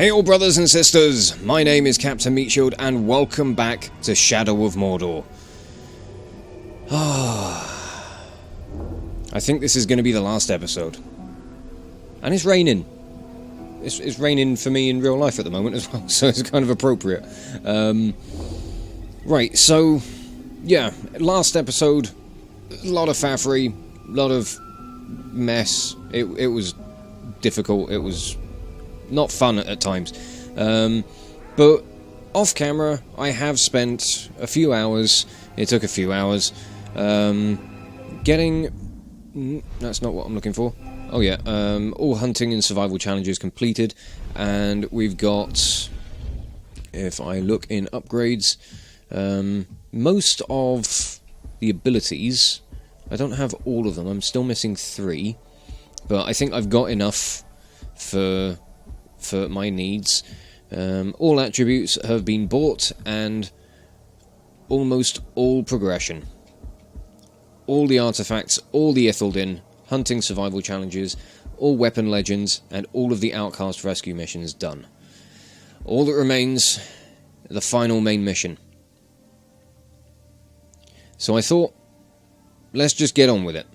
Hey all brothers and sisters, my name is Captain Meatshield and welcome back to Shadow of Mordor. I think this is going to be the last episode. And it's raining. It's raining for me in real life at the moment as well, so it's kind of appropriate. Right, so, yeah, last episode, a lot of faffrey, a lot of mess. It was difficult, it was not fun at times. But off camera, I have spent a few hours, it took a few hours, getting... That's not what I'm looking for. Oh yeah, all hunting and survival challenges completed, and we've got, if I look in upgrades, most of the abilities, I don't have all of them, I'm still missing 3, but I think I've got enough for my needs. All attributes have been bought, and almost all progression. All the artifacts, all the Ithildin, hunting survival challenges, all weapon legends, and all of the outcast rescue missions done. All that remains, the final main mission. So I thought, let's just get on with it.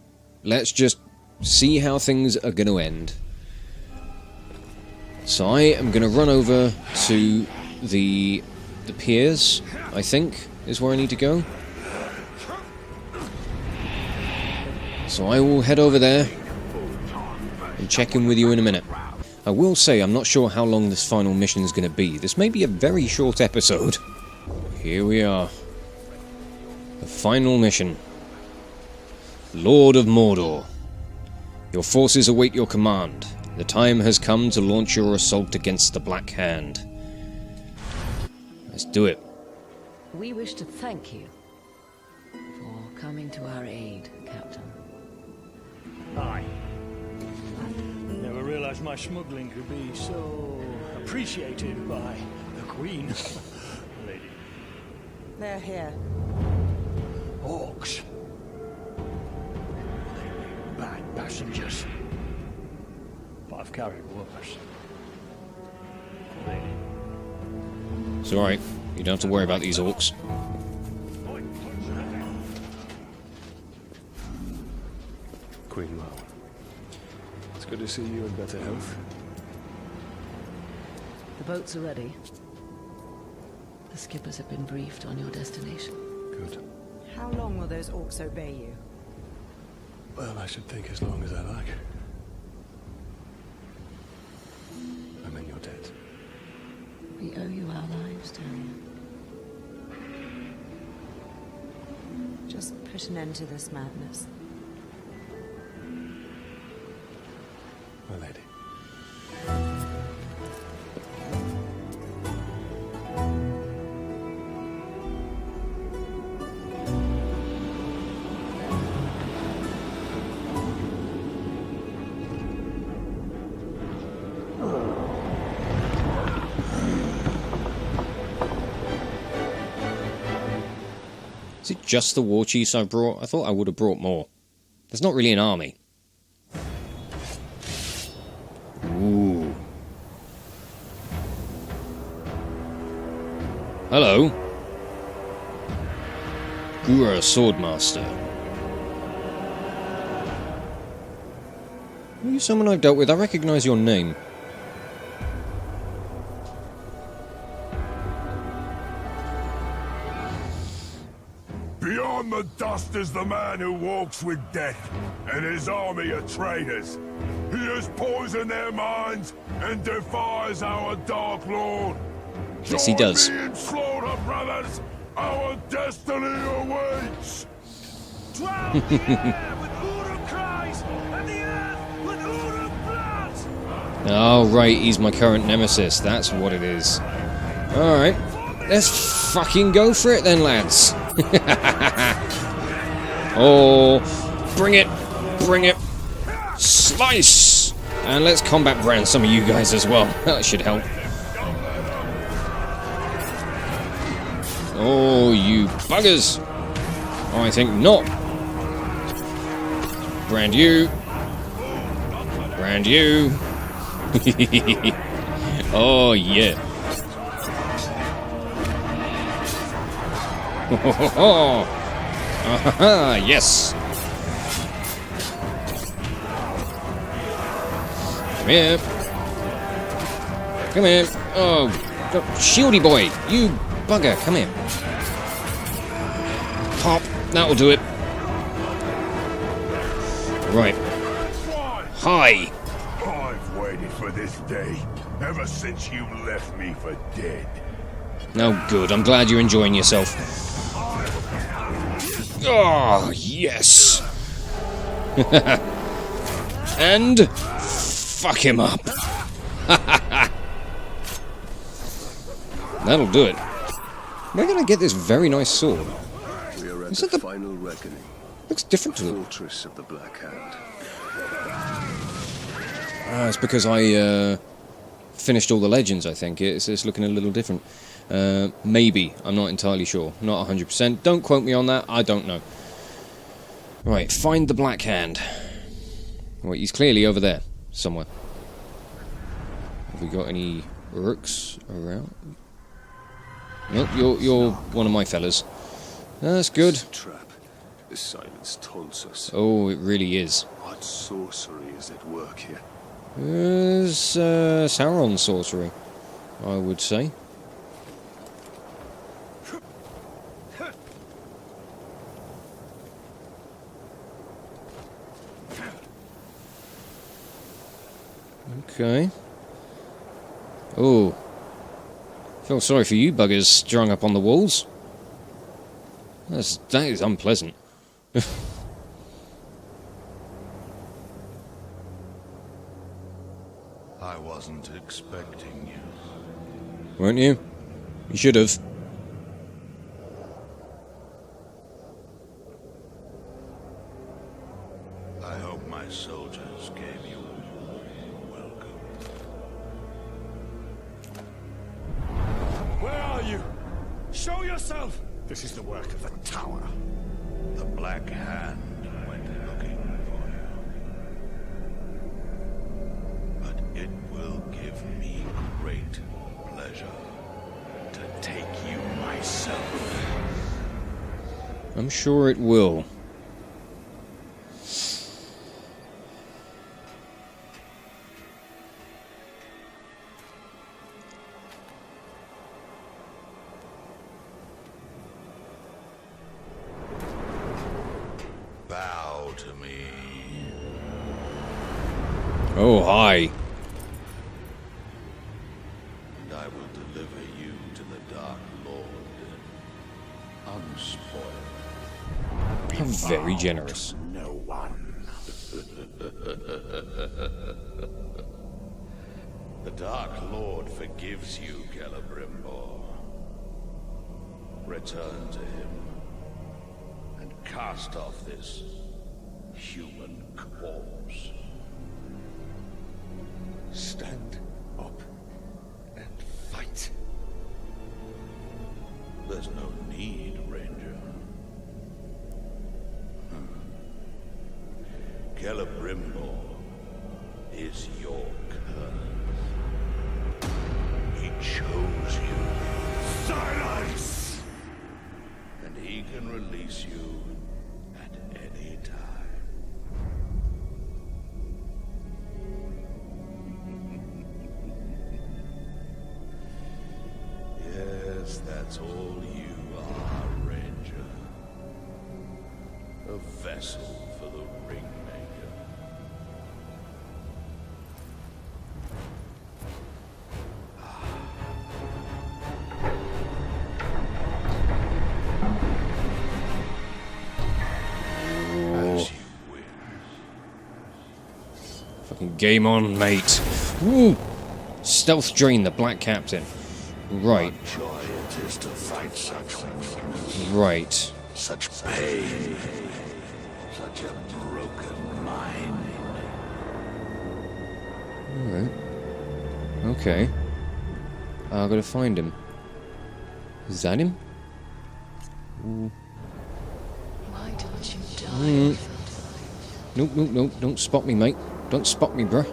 Let's just see how things are going to end. So I am going to run over to the piers, I think, is where I need to go. So I will head over there and check in with you in a minute. I will say I'm not sure how long this final mission is going to be. This may be a very short episode. Here we are. The final mission. Lord of Mordor. Your forces await your command. The time has come to launch your assault against the Black Hand. Let's do it. We wish to thank you for coming to our aid, Captain. Aye. Never realized my smuggling could be so appreciated by the Queen. Lady. They're here. Orcs. They bad passengers. But I've carried worse. Lady. It's alright. You don't have to worry about these orcs. Queen Rowan. It's good to see you in better health. The boats are ready. The skippers have been briefed on your destination. Good. How long will those orcs obey you? Well, I should think as long as I like. I'm in your debt. We owe you our lives, Tony. Just put an end to this madness. My lady. Is it just the war chiefs I brought? I thought I would have brought more. There's not really an army. Ooh. Hello. You are a swordmaster. Are you someone I've dealt with? I recognise your name. Beyond the dust is the man who walks with death, and his army of traitors. He has poisoned their minds and defies our Dark Lord. Yes, he does. Join me in slaughter, brothers. Our destiny awaits. Drown the air with Uruk cries, and the earth with Uruk blood! Oh, right, he's my current nemesis. That's what it is. Alright. Let's fucking go for it then, lads. Oh, bring it. Bring it. Slice! And let's combat brand some of you guys as well. That should help. Oh, you buggers. Oh, I think not. Brand you. Brand you. Oh, yeah. Yes. Come here. Come here. Oh, shieldy boy. You bugger. Come here. Pop. That'll do it. Right. Hi. I've waited for this day ever since you left me for dead. Oh, good. I'm glad you're enjoying yourself. Oh, yes. And fuck him up. That'll do it. Where can I get this very nice sword? We are at Is the it the- final reckoning. Looks different to the... Fortress of the Black Hand. It's because I finished all the legends, I think. It's looking a little different. Maybe. I'm not entirely sure. Not 100%. Don't quote me on that. I don't know. Right, find the Black Hand. Wait, he's clearly over there, somewhere. Have we got any Urks around? Nope, you're one of my fellas. That's good. It's a trap. The silence taunts us. Oh, it really is. What sorcery is at work here? It's Sauron sorcery, I would say. Okay. Oh. Feel sorry for you buggers strung up on the walls. That is unpleasant. I wasn't expecting you. Weren't you? You should have. I hope my soldiers gave you a welcome. Where are you? Show yourself! This is the work of the tower. The Black Hand went looking for you. But it will give me great pleasure to take you myself. I'm sure it will. Bow to me. Oh, hi. And I will deliver you to the Dark Lord, unspoiled. How very generous. No one. The Dark Lord forgives you, Celebrimbor. Return to him and cast off this human corpse. Stand up and fight. There's no need, Ranger. Celebrimbor is your curse. He chose you. Silence! And he can release you at any time. Yes, that's all you are, Ranger. A vessel for the Ringmaker. As you wish. Fucking game on, mate. Woo! Stealth drain the Black Captain. Right, Joy it is to fight such things. right. Such pain. Such a broken mind. Alright. Okay. I've got to find him. Is that him? Why don't you die? Nope, nope, nope. Don't spot me, mate. Don't spot me, bruh.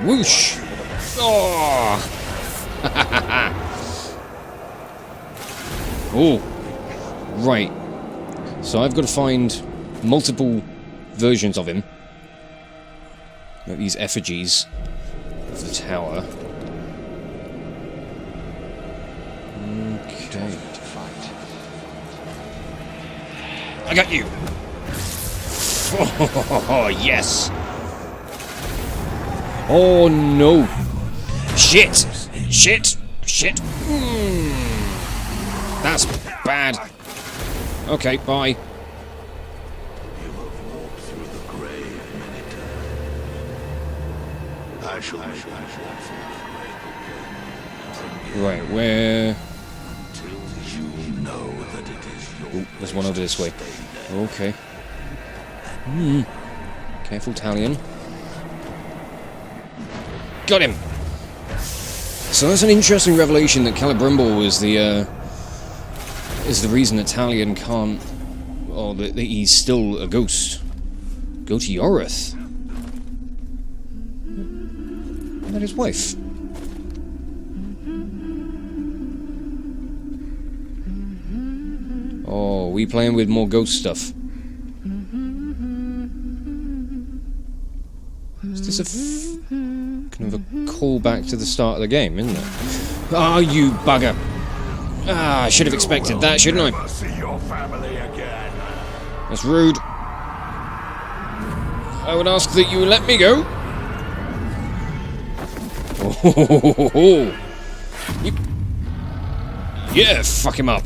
Whoosh! Oh! Oh! Right. So I've got to find multiple versions of him. Like these effigies of the tower. Okay. I got you! Oh, yes! Oh, no! Shit! Shit! Shit! That's bad. Okay, bye. You have walked through the grave many times. I shall make you walk through the grave again. Right, where... Till you know that it is your Ooh, there's one over this way. stay there. Okay. Careful, Talion. Got him! So that's an interesting revelation that Celebrimbor is the reason that Talion can't... or that he's still a ghost. Go to Yorith. And his wife. Oh, we playing with more ghost stuff. Is this a kind of a callback to the start of the game, isn't it? Ah, you bugger! Ah, I should have expected that, shouldn't I? Never see your family again. That's rude. I would ask that you let me go. Oh, yeah, fuck him up.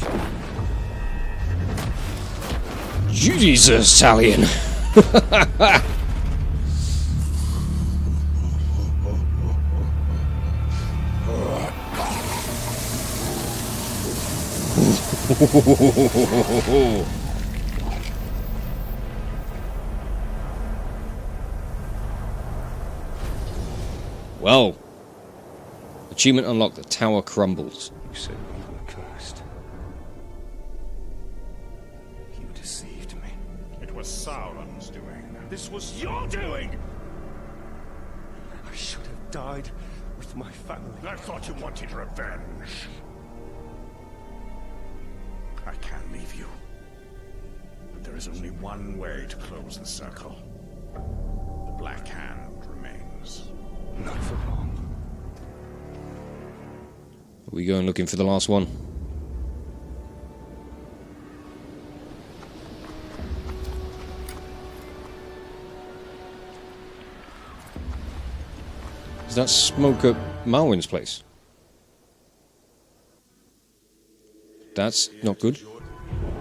Jesus, Talion. Well, achievement unlocked. The tower crumbles. You said we were cursed. You deceived me. It was Sauron's doing. This was your doing! I should have died with my family. I thought you wanted revenge. I can't leave you. But there is only one way to close the circle. The Black Hand remains. Not for long. Are we going looking for the last one? Is that smoke at Malwyn's place? That's not good.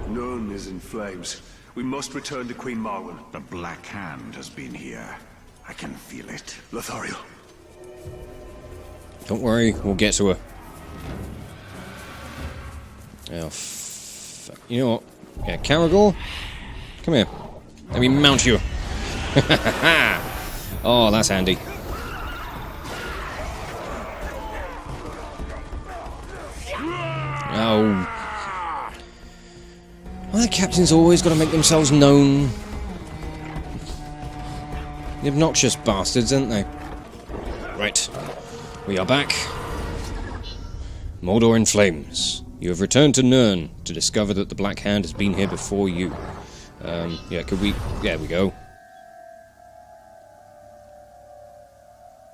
None is in flames. We must return to Queen Marwen. The Black Hand has been here. I can feel it. Lothario. Don't worry, we'll get to her. Oh, you know what? Yeah, Caragor, come here. Let me mount you. Oh, that's handy. Oh. Well, the captain's always got to make themselves known. The obnoxious bastards, aren't they? Right. We are back. Mordor in flames. You have returned to Nirn to discover that the Black Hand has been here before you. Yeah, could we... There we go.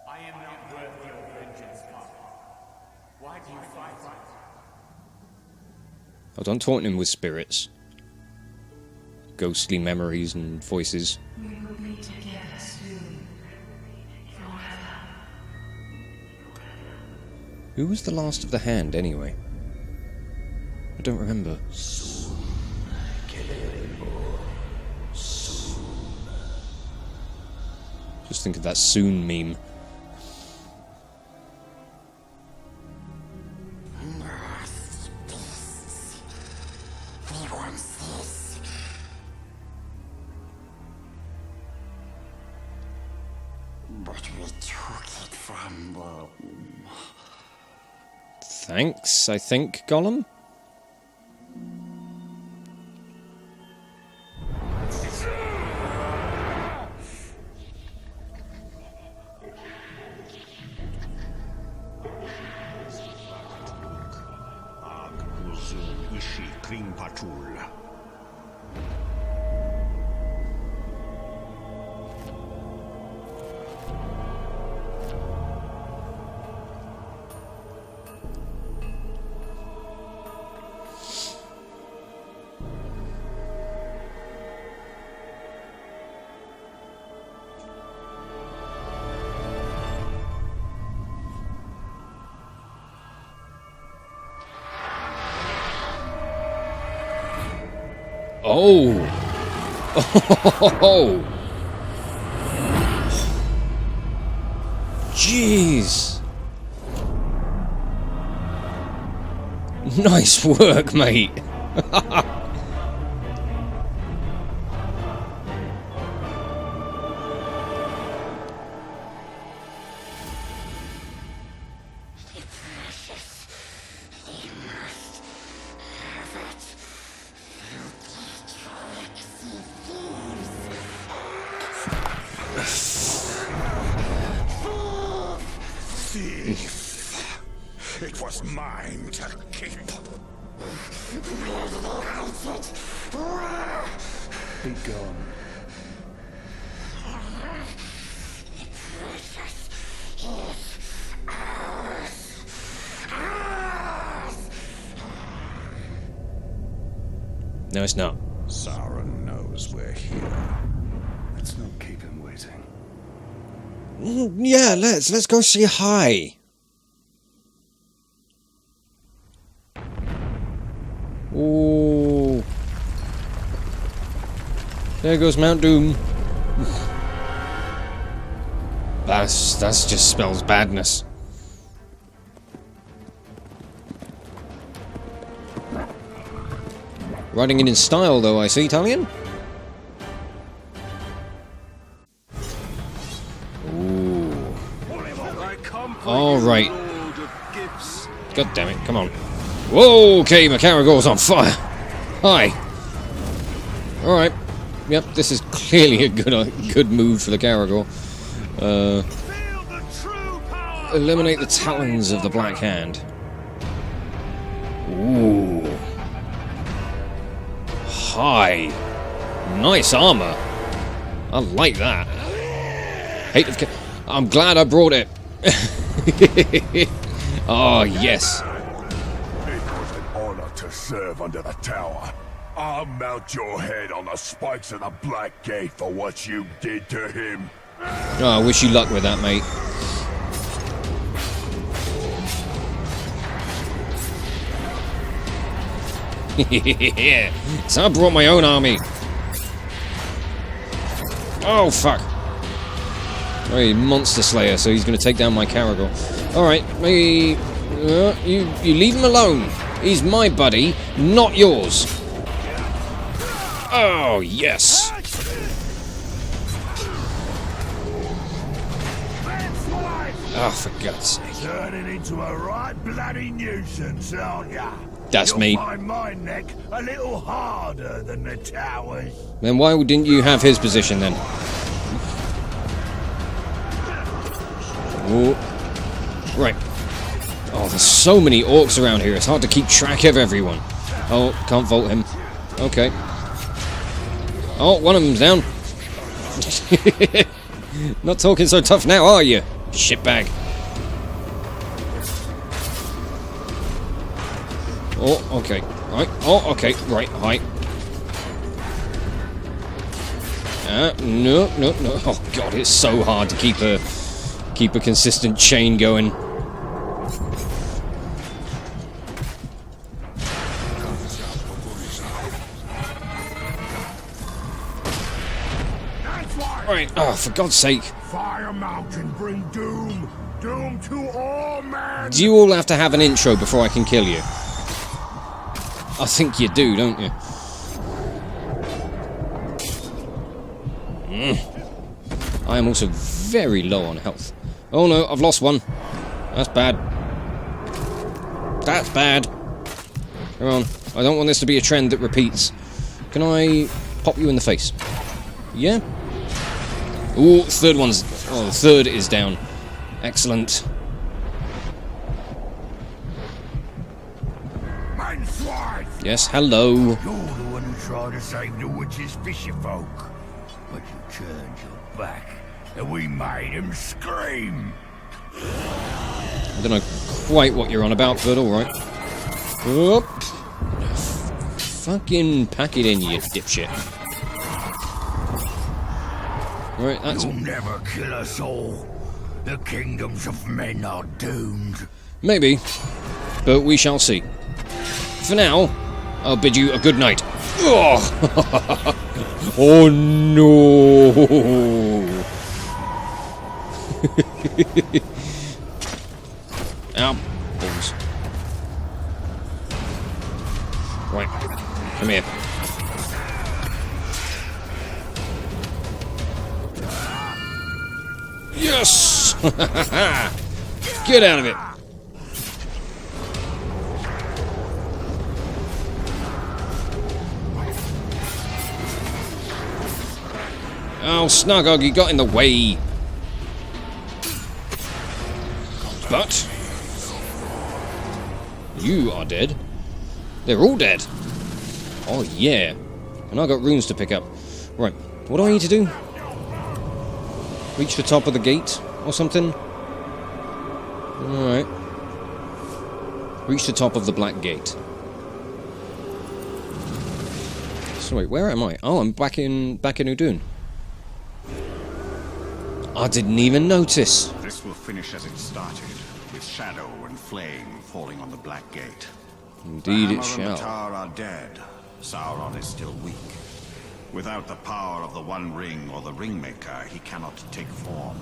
I am not worthy of vengeance, Koff. Why do you fight? Oh, don't taunt him with spirits. Ghostly memories and voices. We will be together soon. Forever. Who was the last of the Hand, anyway? I don't remember. Just think of that soon meme. But we took it from them. Thanks, I think, Gollum? Ishi Krim Patul. Oh! Oh! Jeez! Nice work, mate! It was mine to keep. Be gone. No, it's not. Sauron knows we're here. Let's not keep him waiting. Yeah, let's go say hi. Ooh. There goes Mount Doom. That's just spells badness. Riding it in style, though, I see, Talion. Ooh. All right. God damn it! Come on. Whoa, okay, my Caragor's on fire. Hi. All right. Yep, this is clearly a good move for the Caragor. Eliminate the talons of the Black Hand. Ooh. Hi. Nice armor. I like that. I'm glad I brought it. Oh, yes. It was an honor to serve under the tower. I'll mount your head on the spikes of the Black Gate for what you did to him. Oh, I wish you luck with that, mate. So I brought my own army. Oh, fuck. Oh, he's Monster Slayer, so he's going to take down my Caragor. Alright, maybe... you leave him alone. He's my buddy, not yours. Oh, yes. Oh, for God's sake. Turning into a right bloody nuisance, aren't ya? That's me. You'll find my neck a little harder than the tower's. Then why didn't you have his position then? Ooh. Right. Oh, there's so many orcs around here. It's hard to keep track of everyone. Oh, can't vault him. Okay. Oh, one of them's down. Not talking so tough now, are you? Shitbag. Oh, okay. Right. Oh, okay. Right. Hi. No. Oh God, it's so hard to keep a consistent chain going. Right. Oh, for God's sake. Fire Mountain bring doom. Doom to all men. Do you all have to have an intro before I can kill you? I think you do, don't you? I am also very low on health. Oh no, I've lost one. That's bad. That's bad. Come on. I don't want this to be a trend that repeats. Can I pop you in the face? Yeah? Ooh, third one's... Oh, the third is down. Excellent. blind swine! Yes, hello. You're the one who tried to save the witch's fisher folk. But you turned your back, and we made him scream! I don't know quite what you're on about, but alright. Whoop. Fucking pack it in, you dipshit. Right, that's... You'll never kill us all. The kingdoms of men are doomed. Maybe, but we shall see. For now, I'll bid you a good night. Oh, oh no! Ow, balls. Right, come here. Yes! Get out of it! Oh, Snugog, you got in the way. But you are dead. They're all dead. Oh yeah. And I got runes to pick up. Right, what do I need to do? Reach the top of the gate or something? Alright. Reach the top of the black gate. So wait, where am I? Oh, I'm back in Udun. I didn't even notice. This will finish as it started, with shadow and flame falling on the Black Gate. Indeed it The Hammer and shall. Matar are dead. Sauron is still weak. Without the power of the One Ring or the Ringmaker, he cannot take form.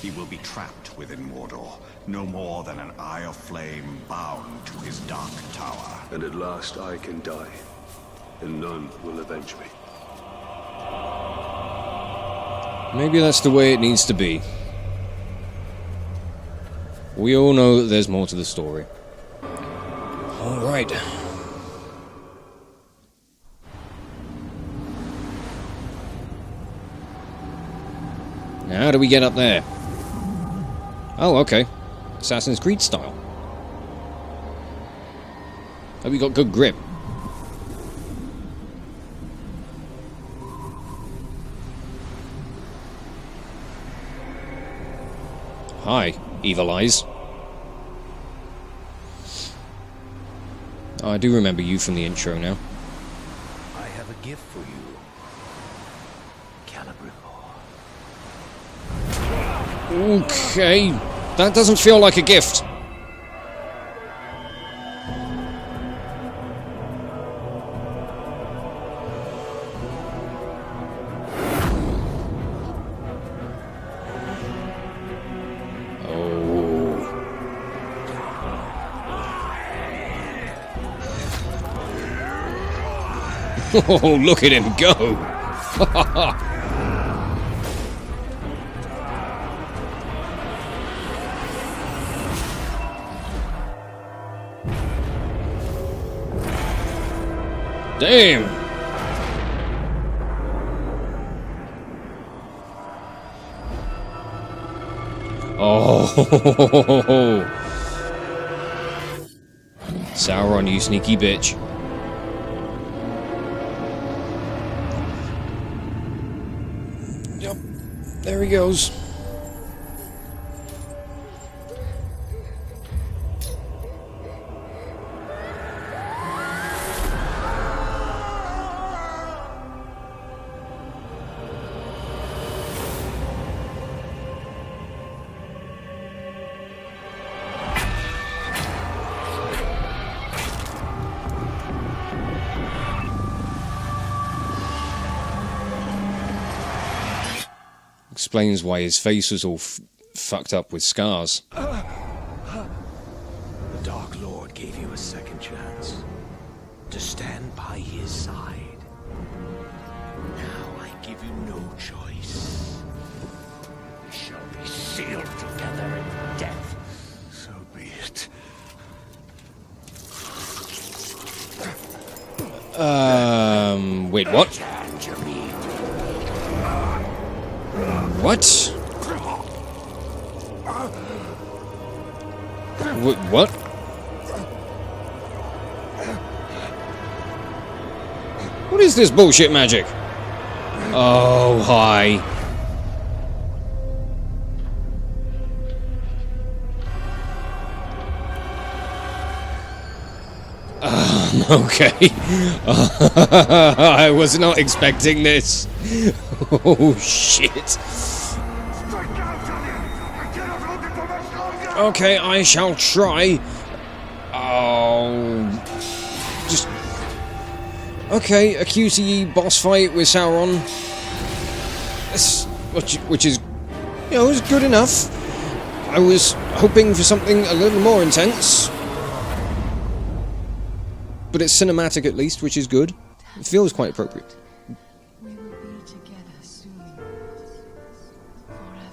He will be trapped within Mordor, no more than an eye of flame bound to his dark tower. And at last I can die, and none will avenge me. Maybe that's the way it needs to be. We all know that there's more to the story. Alright. Now, how do we get up there? Oh, okay. Assassin's Creed style. Hope we got good grip. Hi, Evil Eyes. Oh, I do remember you from the intro now. I have a gift for you, Celebrimbor. Okay, that doesn't feel like a gift. Oh, look at him go! Damn! Oh! Sauron, you sneaky bitch. Yep, there he goes. Explains why his face was all fucked up with scars. The Dark Lord gave you a second chance to stand by his side. Now I give you no choice. We shall be sealed together in death. So be it. Wait, what? What? What? What is this bullshit magic? Oh, hi. Okay. I was not expecting this. Oh, shit. Okay, I shall try. Oh. Just. Okay, a QTE boss fight with Sauron. Which is, you know, is good enough. I was hoping for something a little more intense. But it's cinematic at least, which is good. It feels quite appropriate. We will be together soon. Forever.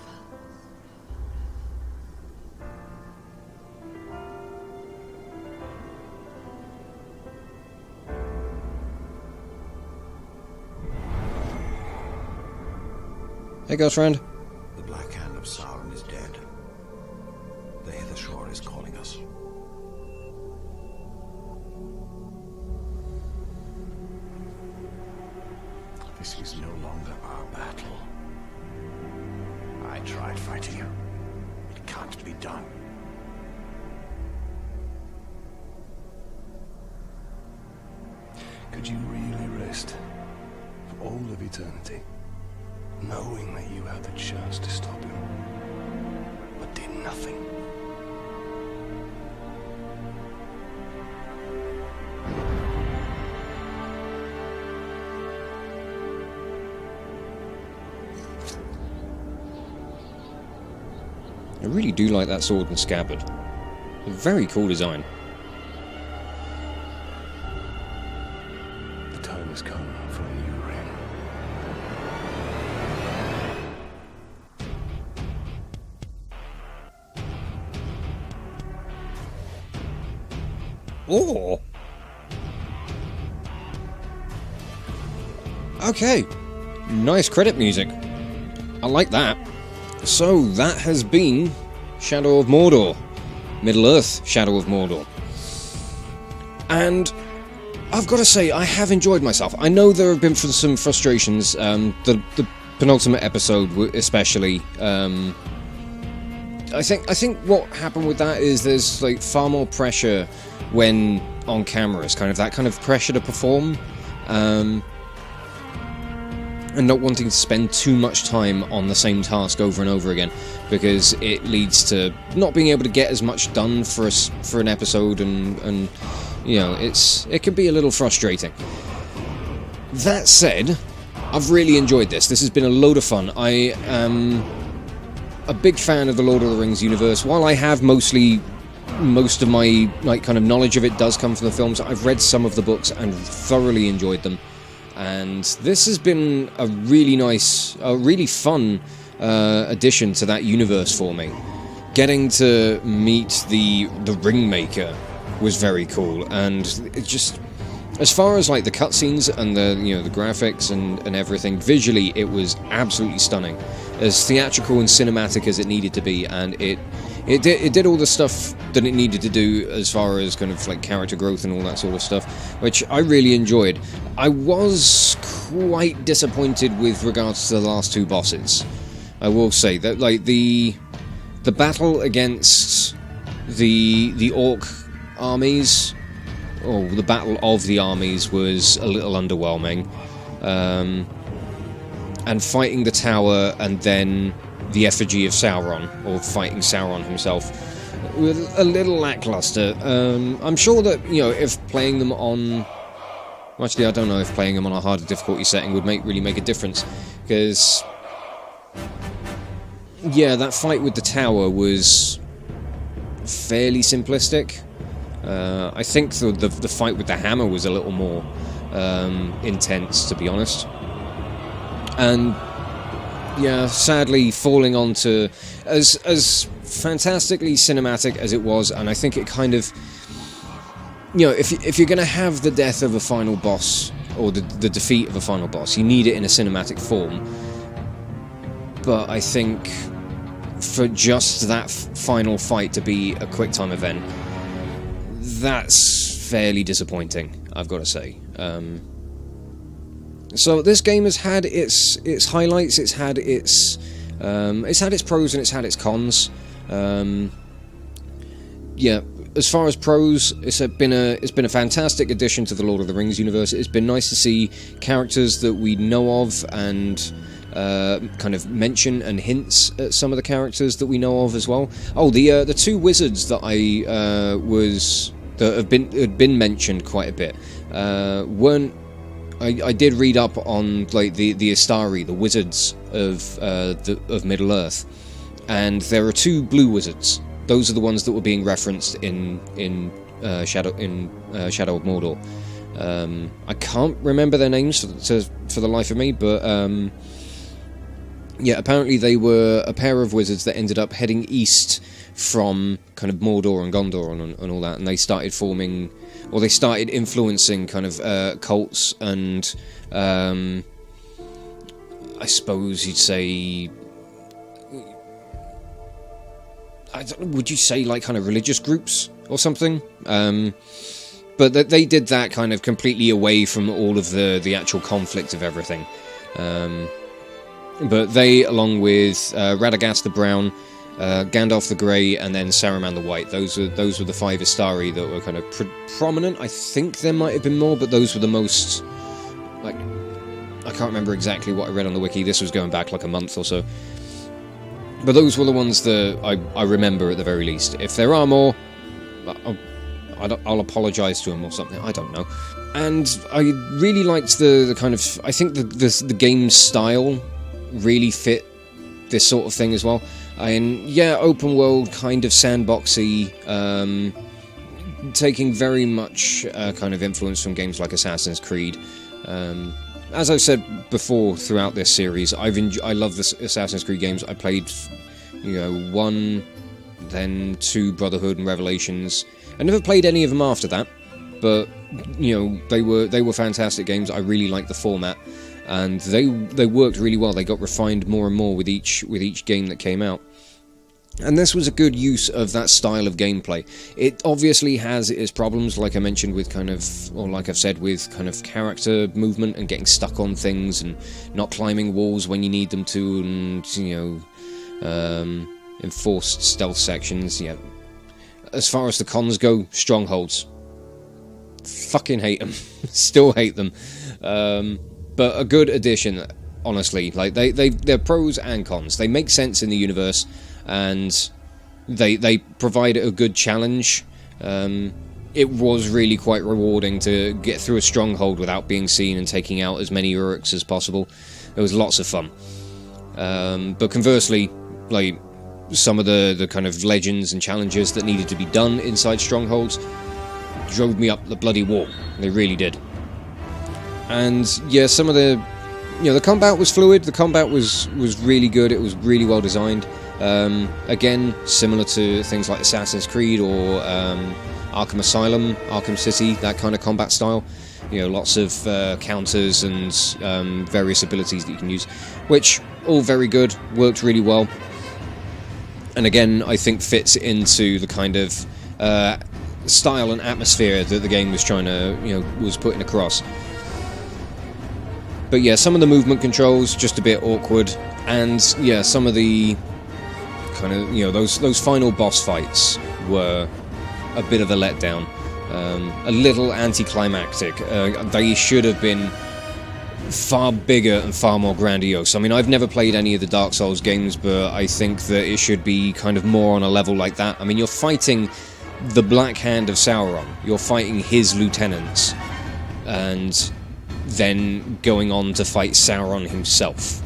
Hey, girlfriend. The Black Hand of Sauron is dead. The Hither Shore is calling us. This is no longer our battle. I tried fighting you. It can't be done. Could you really rest for all of eternity, knowing that you had the chance to stop him, but did nothing? I really do like that sword and scabbard. A very cool design. The time has come for a new ring. Oh! Okay. Nice credit music. I like that. So, that has been Shadow of Mordor. Middle-earth Shadow of Mordor. And I've got to say, I have enjoyed myself. I know there have been some frustrations, the penultimate episode especially. I think what happened with that is there's like far more pressure when on cameras, kind of that kind of pressure to perform. And not wanting to spend too much time on the same task over and over again, because it leads to not being able to get as much done for an episode, and you know, it can be a little frustrating. That said, I've really enjoyed this. This has been a load of fun. I am a big fan of the Lord of the Rings universe. While I have most of my kind of knowledge of it does come from the films, I've read some of the books and thoroughly enjoyed them. And this has been a really nice, a really fun addition to that universe for me. Getting to meet the Ringmaker was very cool, and it just, as far as like the cutscenes and the the graphics and everything, visually it was absolutely stunning, as theatrical and cinematic as it needed to be, and it did all the stuff that it needed to do as far as kind of like character growth and all that sort of stuff, which I really enjoyed. I was quite disappointed with regards to the last two bosses. I will say that like the battle against the orc armies, or the battle of the armies, was a little underwhelming. And fighting the tower and then the effigy of Sauron, or fighting Sauron himself, a little lackluster. I'm sure that, if playing them on... Well, actually, I don't know if playing them on a harder difficulty setting would really make a difference, because... Yeah, that fight with the tower was fairly simplistic. I think the fight with the hammer was a little more intense, to be honest. And yeah, sadly falling onto as fantastically cinematic as it was, and I think it kind of, if you're going to have the death of a final boss, or the defeat of a final boss, you need it in a cinematic form. But I think for just that final fight to be a quick-time event, that's fairly disappointing, I've got to say. So this game has had its highlights, it's had its pros and it's had its cons. Yeah, as far as pros, it's been a fantastic addition to the Lord of the Rings universe. It's been nice to see characters that we know of and kind of mention and hints at some of the characters that we know of as well. Oh, the two wizards that had been mentioned quite a bit weren't. I did read up on like the Astari, the wizards of Middle Earth, and there are two blue wizards. Those are the ones that were being referenced in Shadow of Mordor. I can't remember their names for the life of me, but yeah, apparently they were a pair of wizards that ended up heading east from kind of Mordor and Gondor and all that, and they started forming, or they started influencing kind of cults and I suppose you'd say, would you say like kind of religious groups or something? But they did that kind of completely away from all of the actual conflict of everything. But they, along with Radagast the Brown, Gandalf the Grey, and then Saruman the White, those were the 5 Astari that were kind of prominent. I think there might have been more, but those were the most, like, I can't remember exactly what I read on the wiki. This was going back like a month or so. But those were the ones that I remember at the very least. If there are more, I'll apologise to them or something. I don't know. And I really liked the kind of, I think the game's style really fit this sort of thing as well. And yeah, open world, kind of sandboxy, taking very much kind of influence from games like Assassin's Creed. As I've said before throughout this series, I love the Assassin's Creed games. I played, 1, then 2 Brotherhood and Revelations. I never played any of them after that, but they were fantastic games. I really liked the format, and they worked really well. They got refined more and more with each game that came out. And this was a good use of that style of gameplay. It obviously has its problems, like I mentioned, with kind of, or like I've said, with kind of character movement and getting stuck on things and not climbing walls when you need them to, and enforced stealth sections. Yeah. As far as the cons go, strongholds. Fucking hate them. Still hate them. But a good addition, honestly. Like they're pros and cons. They make sense in the universe, and they provide a good challenge. It was really quite rewarding to get through a stronghold without being seen and taking out as many Urks as possible. It was lots of fun. But conversely, like some of the kind of legends and challenges that needed to be done inside strongholds drove me up the bloody wall. They really did. And yeah, some of the combat was fluid. The combat was really good. It was really well designed. Again, similar to things like Assassin's Creed or Arkham Asylum, Arkham City, that kind of combat style. Lots of counters and various abilities that you can use, which all very good, worked really well. And again, I think fits into the kind of style and atmosphere that the game was trying to, was putting across. But yeah, some of the movement controls just a bit awkward, and yeah, some of the kind of those final boss fights were a bit of a letdown, a little anticlimactic. They should have been far bigger and far more grandiose. I mean, I've never played any of the Dark Souls games, but I think that it should be kind of more on a level like that. I mean, you're fighting the Black Hand of Sauron, you're fighting his lieutenants, and then going on to fight Sauron himself.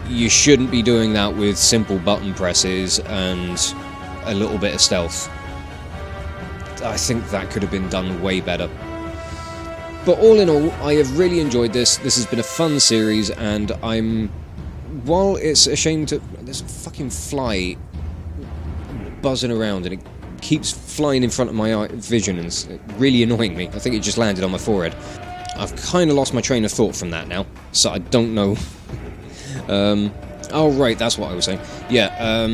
You shouldn't be doing that with simple button presses and a little bit of stealth. I think that could have been done way better. But all in all, I have really enjoyed this. This has been a fun series, and while it's a shame to... There's a fucking fly buzzing around, and it keeps flying in front of my vision, and it's really annoying me. I think it just landed on my forehead. I've kind of lost my train of thought from that now, so I don't know. Oh right, that's what I was saying. Yeah,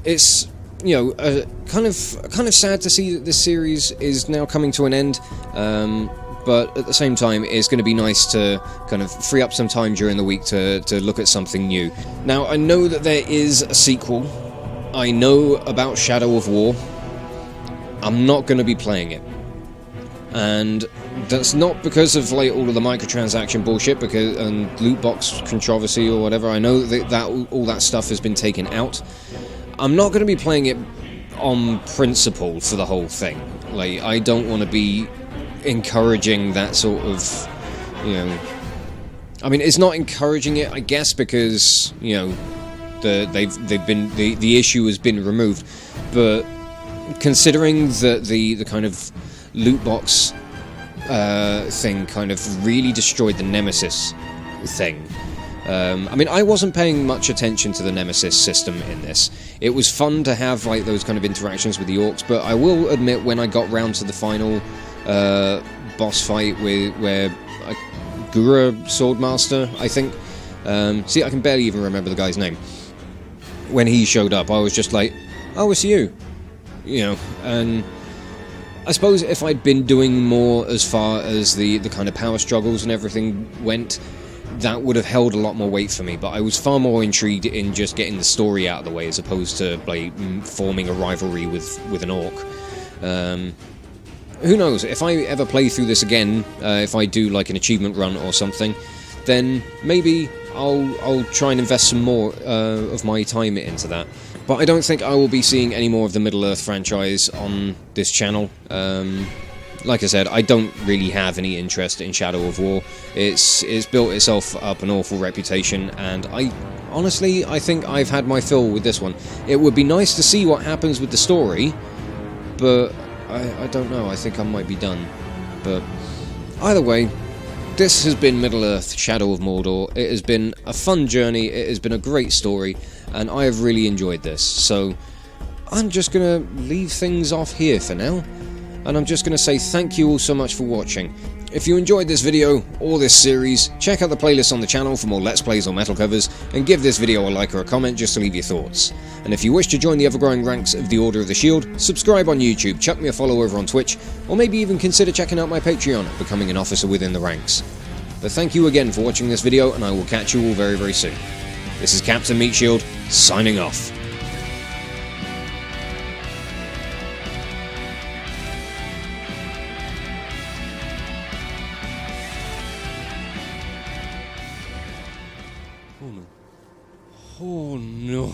it's kind of sad to see that this series is now coming to an end. but at the same time, it's going to be nice to kind of free up some time during the week to look at something new. Now, I know that there is a sequel. I know about Shadow of War. I'm not going to be playing it. And that's not because of like all of the microtransaction bullshit and loot box controversy or whatever. I know that all that stuff has been taken out. I'm not going to be playing it on principle for the whole thing. Like, I don't want to be encouraging that sort of, you know... I mean, it's not encouraging it, I guess, because, you know, the issue has been removed. But considering that the kind of loot box thing kind of really destroyed the Nemesis thing. I mean, I wasn't paying much attention to the Nemesis system in this. It was fun to have like those kind of interactions with the orcs, but I will admit when I got round to the final boss fight where Gura Swordmaster, I think. See, I can barely even remember the guy's name. When he showed up, I was just like, oh, it's you. You know, and I suppose if I'd been doing more as far as the kind of power struggles and everything went, that would have held a lot more weight for me, but I was far more intrigued in just getting the story out of the way as opposed to like forming a rivalry with an orc. Who knows, if I ever play through this again, if I do like an achievement run or something, then maybe I'll try and invest some more of my time into that. But I don't think I will be seeing any more of the Middle-earth franchise on this channel. Like I said, I don't really have any interest in Shadow of War. It's built itself up an awful reputation, and honestly, I think I've had my fill with this one. It would be nice to see what happens with the story, but I don't know, I think I might be done. But either way, this has been Middle-earth Shadow of Mordor. It has been a fun journey, it has been a great story, and I have really enjoyed this. So I'm just going to leave things off here for now, and I'm just going to say thank you all so much for watching. If you enjoyed this video, or this series, check out the playlist on the channel for more Let's Plays or metal covers, and give this video a like or a comment just to leave your thoughts. And if you wish to join the ever-growing ranks of the Order of the Shield, subscribe on YouTube, chuck me a follow over on Twitch, or maybe even consider checking out my Patreon and becoming an officer within the ranks. But thank you again for watching this video, and I will catch you all very, very soon. This is Captain Meatshield, signing off. Oh no.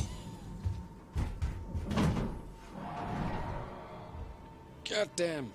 God damn.